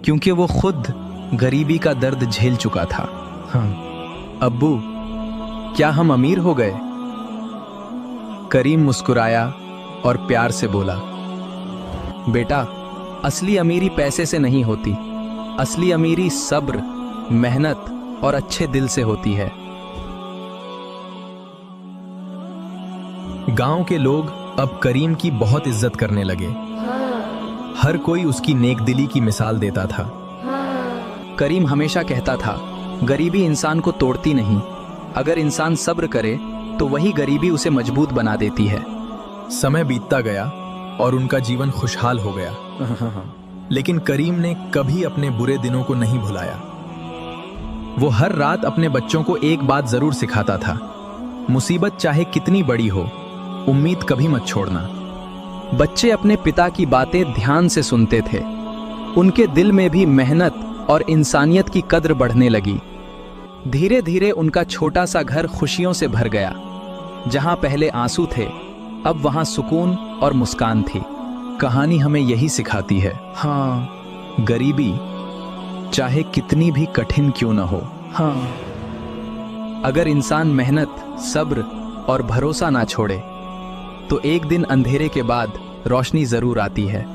क्योंकि वो खुद गरीबी का दर्द झेल चुका था। हाँ, अब्बू, क्या हम अमीर हो गए? करीम मुस्कुराया और प्यार से बोला, बेटा, असली अमीरी पैसे से नहीं होती। असली अमीरी सब्र, मेहनत और अच्छे दिल से होती है। गांव के लोग अब करीम की बहुत इज्जत करने लगे। हर कोई उसकी नेकदिली की मिसाल देता था। करीम हमेशा कहता था, गरीबी इंसान को तोड़ती नहीं, अगर इंसान सब्र करे तो वही गरीबी उसे मजबूत बना देती है। समय बीतता गया और उनका जीवन खुशहाल हो गया। लेकिन करीम ने कभी अपने बुरे दिनों को नहीं भुलाया। वो हर रात अपने बच्चों को एक बात जरूर सिखाता था, मुसीबत चाहे कितनी बड़ी हो, उम्मीद कभी मत छोड़ना। बच्चे अपने पिता की बातें ध्यान से सुनते थे। उनके दिल में भी मेहनत और इंसानियत की कद्र बढ़ने लगी। धीरे धीरे उनका छोटा सा घर खुशियों से भर गया। जहां पहले आंसू थे, अब वहां सुकून और मुस्कान थी। कहानी हमें यही सिखाती है, हाँ, गरीबी चाहे कितनी भी कठिन क्यों न हो, हाँ, अगर इंसान मेहनत, सब्र और भरोसा ना छोड़े तो एक दिन अंधेरे के बाद रोशनी जरूर आती है।